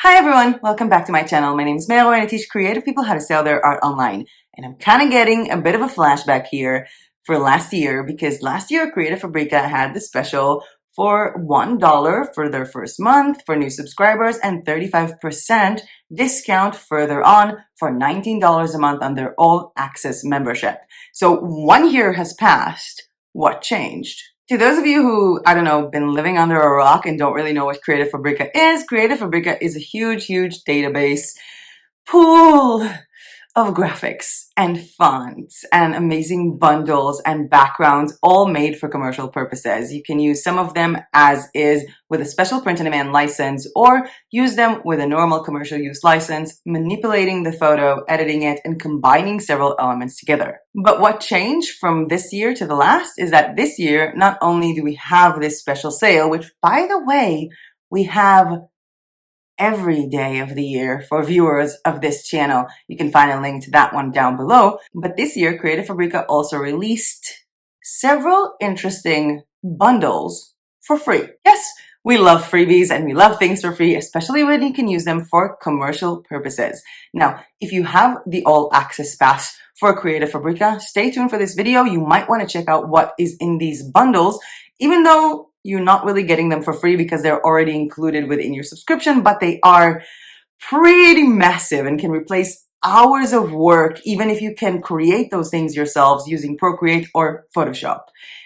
Hi everyone, welcome back to my channel. My name is MeyAroyo and I teach creative people how to sell their art online. And I'm kind of getting a bit of a flashback here for last year because last year Creative Fabrica had this special for $1 for their first month for new subscribers and 35% discount further on for $19 a month on their all access membership. So 1 year has passed. What changed? To those of you who, I don't know, been living under a rock and don't really know what Creative Fabrica is a huge database pool of graphics and fonts and amazing bundles and backgrounds all made for commercial purposes. You can use some of them as is with a special print-on-demand license or use them with a normal commercial use license, manipulating the photo, editing it, and combining several elements together. But what changed from this year to the last is that this year, not only do we have this special sale, which by the way, we have every day of the year for viewers of this channel. You can find a link to that one down below. But this year, Creative Fabrica also released several interesting bundles for free. Yes, we love freebies and we love things for free, especially when you can use them for commercial purposes. Now, if you have the all access pass for Creative Fabrica, stay tuned for this video. You might want to check out what is in these bundles, even though you're not really getting them for free because they're already included within your subscription, but they are pretty massive and can replace hours of work, even if you can create those things yourselves using Procreate or Photoshop.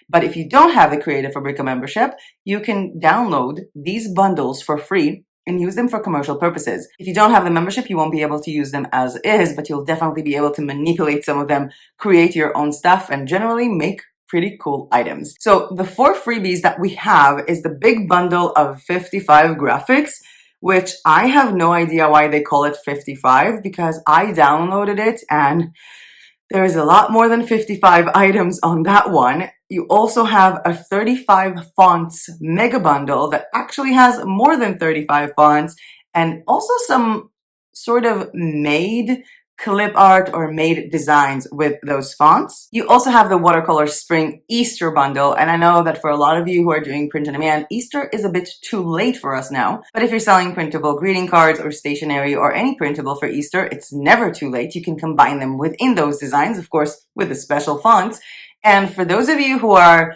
But if you don't have the Creative Fabrica membership, you can download these bundles for free and use them for commercial purposes. If you don't have the membership, you won't be able to use them as is, but you'll definitely be able to manipulate some of them, create your own stuff, and generally make pretty cool items. So the 4 freebies that we have is the big bundle of 55 graphics, which I have no idea why they call it 55 because I downloaded it and there is a lot more than 55 items on that one. You also have a 35 fonts mega bundle that actually has more than 35 fonts and also some sort of made clip art or made designs with those fonts. You also have the Watercolor Spring Easter bundle, and I know that for a lot of you who are doing print on demand, Easter is a bit too late for us now, but if you're selling printable greeting cards or stationery or any printable for Easter, it's never too late. You can combine them within those designs, of course, with the special fonts. And for those of you who are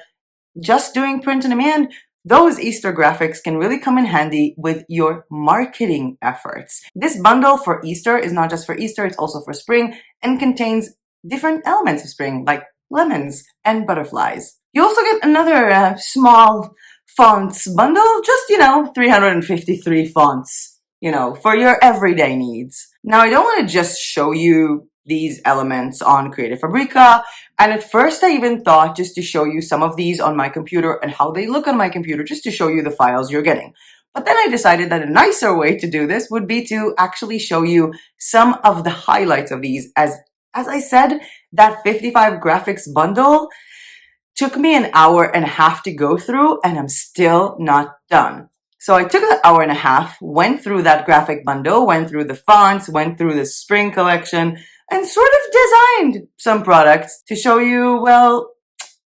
just doing print on demand, those Easter graphics can really come in handy with your marketing efforts. This bundle for Easter is not just for Easter, it's also for spring and contains different elements of spring like lemons and butterflies. You also get another small fonts bundle, just, 353 fonts, for your everyday needs. Now, I don't want to just show you these elements on Creative Fabrica. And at first I even thought just to show you some of these on my computer and how they look on my computer, just to show you the files you're getting. But then I decided that a nicer way to do this would be to actually show you some of the highlights of these. As I said, that 55 graphics bundle took me an hour and a half to go through and I'm still not done. So I took that hour and a half, went through that graphic bundle, went through the fonts, went through the spring collection, and sort of designed some products to show you, well,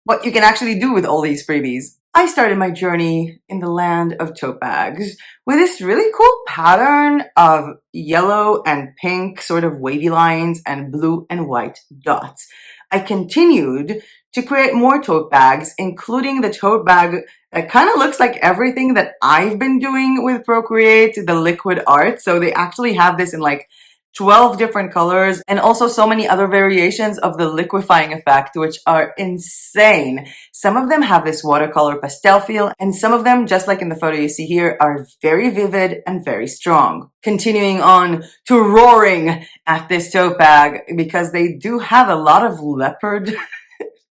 what you can actually do with all these freebies. I started my journey in the land of tote bags with this really cool pattern of yellow and pink sort of wavy lines and blue and white dots. I continued to create more tote bags, including the tote bag that kind of looks like everything that I've been doing with Procreate, the liquid art. So they actually have this in like 12 different colors and also so many other variations of the liquefying effect, which are insane. Some of them have this watercolor pastel feel, and some of them, just like in the photo you see here, are very vivid and very strong. Continuing on to roaring at this tote bag because they do have a lot of leopard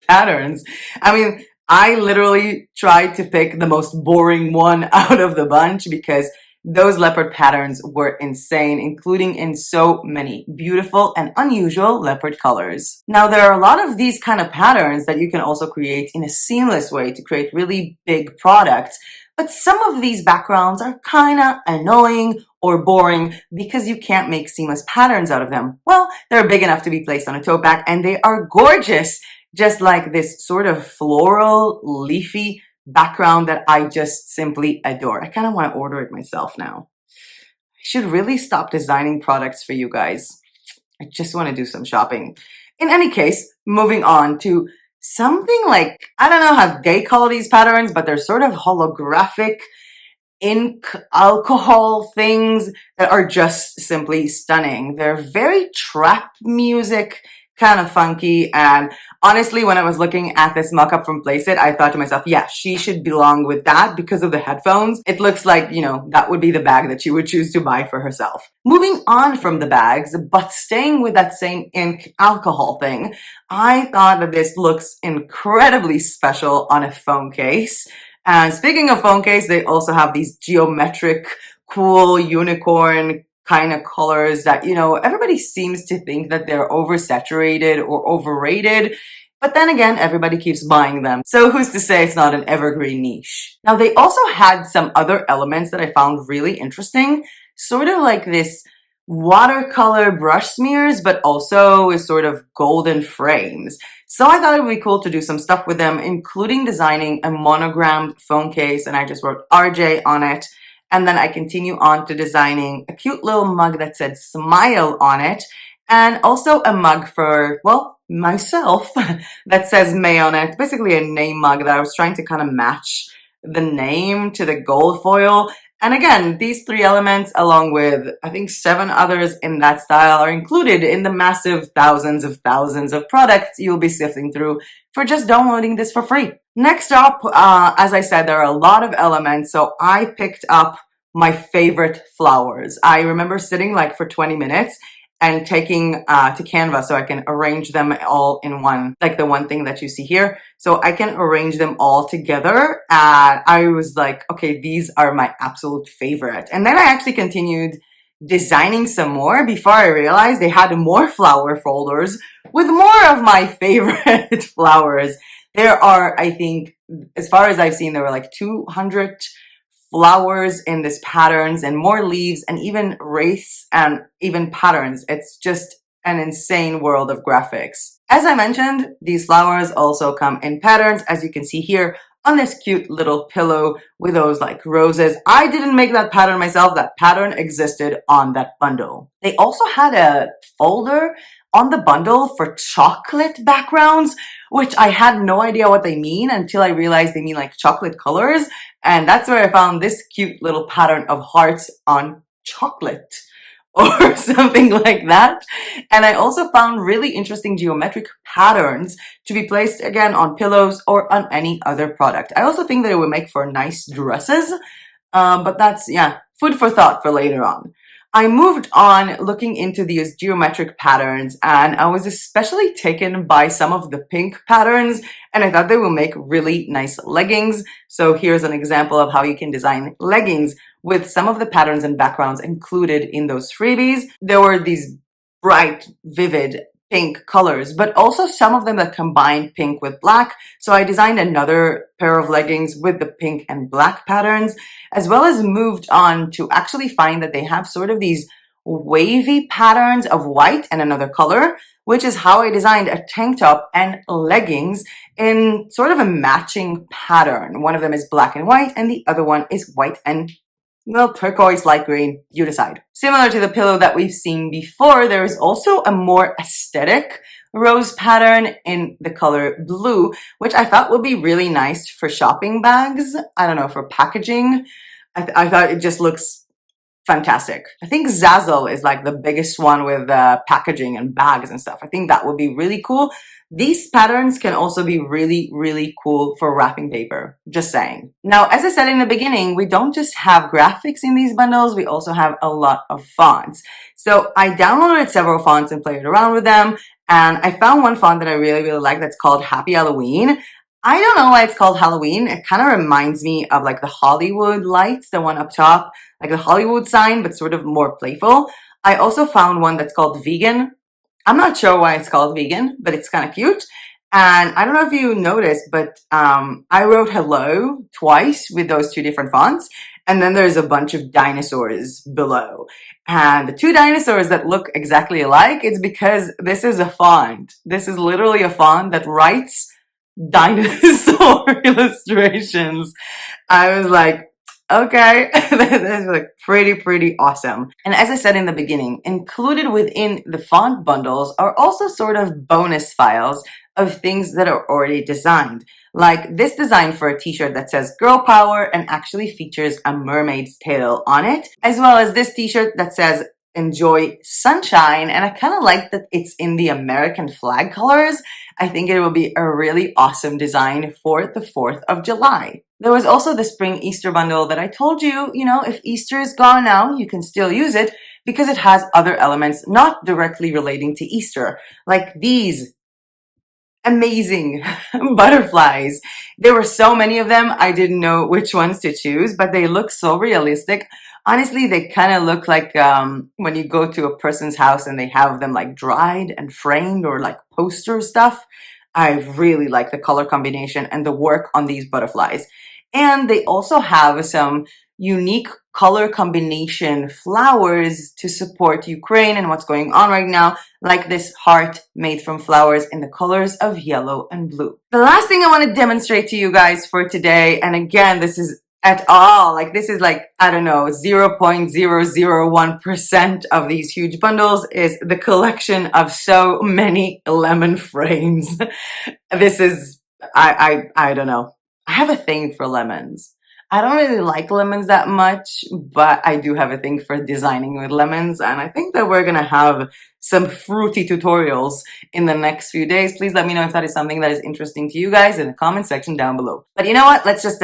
patterns. I mean, I literally tried to pick the most boring one out of the bunch because those leopard patterns were insane, including in so many beautiful and unusual leopard colors. Now, there are a lot of these kind of patterns that you can also create in a seamless way to create really big products, but some of these backgrounds are kind of annoying or boring because you can't make seamless patterns out of them. Well, they're big enough to be placed on a tote bag and they are gorgeous, just like this sort of floral, leafy background that I just simply adore. I kind of want to order it myself now. should really stop designing products for you guys. I just want to do some shopping. In any case, moving on to something like, I don't know how they call these patterns, but they're sort of holographic ink alcohol things that are just simply stunning. They're very trap music, kind of funky, and honestly, when I was looking at this mock-up from Placeit, I thought to myself, yeah, she should belong with that because of the headphones. It looks like, you know, that would be the bag that she would choose to buy for herself. Moving on from the bags, but staying with that same ink alcohol thing, I thought that this looks incredibly special on a phone case. And speaking of phone case, they also have these geometric, cool unicorn kind of colors that, you know, everybody seems to think that they're oversaturated or overrated. But then again, everybody keeps buying them. So who's to say it's not an evergreen niche? Now, they also had some other elements that I found really interesting, sort of like this watercolor brush smears, but also with sort of golden frames. So I thought it would be cool to do some stuff with them, including designing a monogrammed phone case, and I just wrote RJ on it. And then I continue on to designing a cute little mug that said smile on it, and also a mug for, well, myself that says May on it, basically a name mug that I was trying to kind of match the name to the gold foil. And again, these 3 elements, along with I think 7 others in that style, are included in the massive thousands of products you'll be sifting through for just downloading this for free. Next up, as I said, there are a lot of elements, so I picked up my favorite flowers. I remember sitting like for 20 minutes and taking to Canva so I can arrange them all in one, like the one thing that you see here. So I can arrange them all together. And I was like, okay, these are my absolute favorite. And then I actually continued designing some more before I realized they had more flower folders with more of my favorite flowers. There are, I think, as far as I've seen, there were like 200 flowers in this patterns and more leaves and even wreaths and even patterns. It's just an insane world of graphics. As I mentioned, these flowers also come in patterns, as you can see here on this cute little pillow with those like roses. I didn't make that pattern myself. That pattern existed on that bundle. They also had a folder on the bundle for chocolate backgrounds, which I had no idea what they mean until I realized they mean like chocolate colors. And that's where I found this cute little pattern of hearts on chocolate or something like that. And I also found really interesting geometric patterns to be placed again on pillows or on any other product. I also think that it would make for nice dresses, but that's, yeah, food for thought for later on. I moved on looking into these geometric patterns, and I was especially taken by some of the pink patterns, and I thought they will make really nice leggings. So here's an example of how you can design leggings with some of the patterns and backgrounds included in those freebies. There were these bright, vivid pink colors, but also some of them that combine pink with black. So I designed another pair of leggings with the pink and black patterns, as well as moved on to actually find that they have sort of these wavy patterns of white and another color, which is how I designed a tank top and leggings in sort of a matching pattern. One of them is black and white, and the other one is white and, well, turquoise, light green, you decide. Similar to the pillow that we've seen before, there is also a more aesthetic rose pattern in the color blue, which I thought would be really nice for shopping bags. I don't know, for packaging. I thought it just looks fantastic. I think Zazzle is like the biggest one with packaging and bags and stuff. I think that would be really cool. These patterns can also be really, really cool for wrapping paper. Just saying. Now, as I said in the beginning, we don't just have graphics in these bundles, we also have a lot of fonts. So I downloaded several fonts and played around with them, and I found one font that I really, really like that's called Happy Halloween. I don't know why it's called Halloween. It kind of reminds me of like the Hollywood lights, the one up top, like the Hollywood sign, but sort of more playful. I also found one that's called Vegan. I'm not sure why it's called Vegan, but it's kind of cute. And I don't know if you noticed, but I wrote hello twice with those 2 different fonts. And then there's a bunch of dinosaurs below. And the 2 dinosaurs that look exactly alike, it's because this is a font. This is literally a font that writes dinosaur illustrations. I was like, Okay, that's like pretty awesome. And as I said in the beginning, included within the font bundles are also sort of bonus files of things that are already designed. Like this design for a t-shirt that says girl power and actually features a mermaid's tail on it, as well as this t-shirt that says enjoy sunshine, and I kind of like that it's in the American flag colors. I think it will be a really awesome design for the 4th of July. There was also the spring Easter bundle that I told you, if Easter is gone now, you can still use it because it has other elements not directly relating to Easter, like these amazing butterflies. There were so many of them, I didn't know which ones to choose, but they look so realistic. Honestly, they kind of look like when you go to a person's house and they have them like dried and framed or like poster stuff. I really like the color combination and the work on these butterflies. And they also have some unique color combination flowers to support Ukraine and what's going on right now, like this heart made from flowers in the colors of yellow and blue. The last thing I want to demonstrate to you guys for today, and again, this is at all, this is I don't know, 0.001% of these huge bundles, is the collection of so many lemon frames. This is, I don't know. I have a thing for lemons. I don't really like lemons that much, but I do have a thing for designing with lemons, and I think that we're gonna have some fruity tutorials in the next few days. Please let me know if that is something that is interesting to you guys in the comment section down below. But you know what? Let's just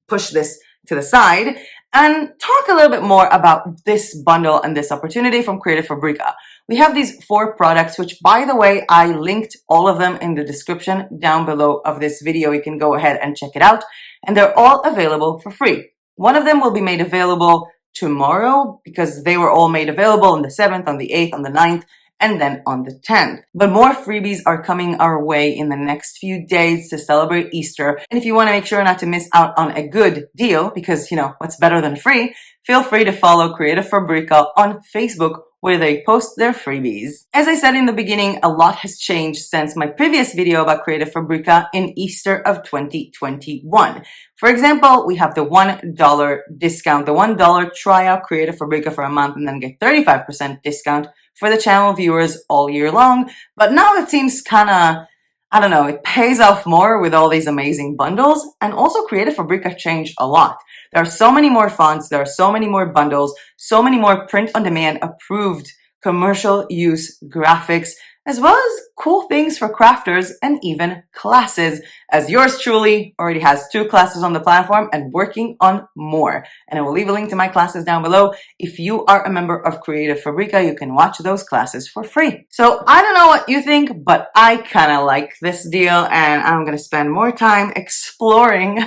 push this to the side and talk a little bit more about this bundle and this opportunity from Creative Fabrica. We have these 4 products, which, by the way, I linked all of them in the description down below of this video. You can go ahead and check it out, and they're all available for free. One of them will be made available tomorrow because they were all made available on the 7th, on the 8th, on the 9th, and then on the 10th. But more freebies are coming our way in the next few days to celebrate Easter. And if you want to make sure not to miss out on a good deal, because, what's better than free, feel free to follow Creative Fabrica on Facebook, where they post their freebies. As I said in the beginning, a lot has changed since my previous video about Creative Fabrica in Easter of 2021. For example, we have the $1 discount, the $1 try out Creative Fabrica for a month and then get 35% discount for the channel viewers all year long. But now it seems kind of, I don't know, it pays off more with all these amazing bundles. And also Creative Fabrica changed a lot. There are so many more fonts, there are so many more bundles, so many more print-on-demand approved commercial use graphics, as well as cool things for crafters and even classes, as yours truly already has 2 classes on the platform and working on more. And I will leave a link to my classes down below. If you are a member of Creative Fabrica, you can watch those classes for free. So I don't know what you think, but I kind of like this deal, and I'm going to spend more time exploring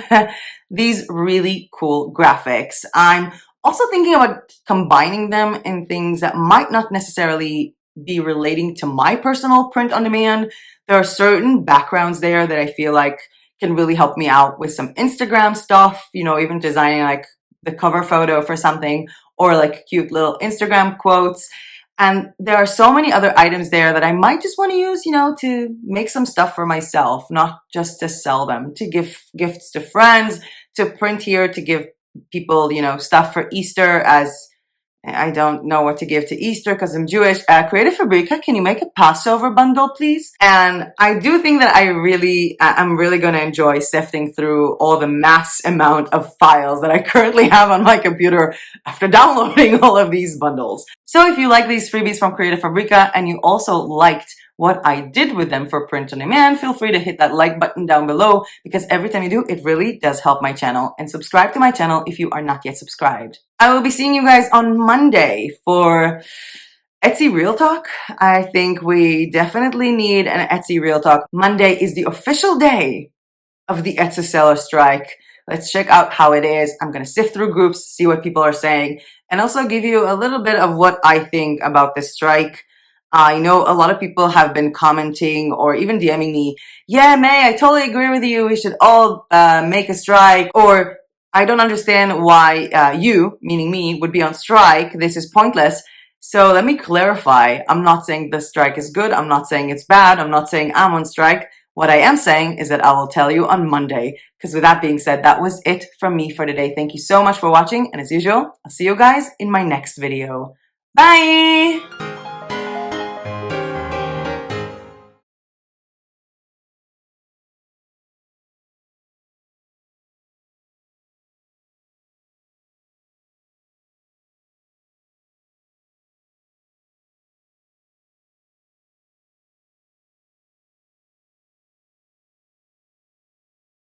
these really cool graphics. I'm also thinking about combining them in things that might not necessarily be relating to my personal print on demand. There are certain backgrounds there that I feel like can really help me out with some Instagram stuff, even designing like the cover photo for something, or like cute little Instagram quotes. And there are so many other items there that I might just want to use, to make some stuff for myself, not just to sell them, to give gifts to friends, to print here, to give people, stuff for Easter, as I don't know what to give to Easter because I'm Jewish. Creative Fabrica, can you make a Passover bundle, please? And I do think that I'm really going to enjoy sifting through all the mass amount of files that I currently have on my computer after downloading all of these bundles. So if you like these freebies from Creative Fabrica and you also liked what I did with them for print on demand, feel free to hit that like button down below, because every time you do, it really does help my channel. And subscribe to my channel if you are not yet subscribed. I will be seeing you guys on Monday for Etsy Real Talk. I think we definitely need an Etsy Real Talk. Monday is the official day of the Etsy seller strike. Let's check out how it is. I'm going to sift through groups, see what people are saying, and also give you a little bit of what I think about this strike. I know a lot of people have been commenting or even DMing me, yeah, May, I totally agree with you. We should all make a strike. Or I don't understand why you, meaning me, would be on strike. This is pointless. So let me clarify. I'm not saying the strike is good. I'm not saying it's bad. I'm not saying I'm on strike. What I am saying is that I will tell you on Monday, Because with that being said, that was it from me for today. Thank you so much for watching, and as usual, I'll see you guys in my next video. Bye!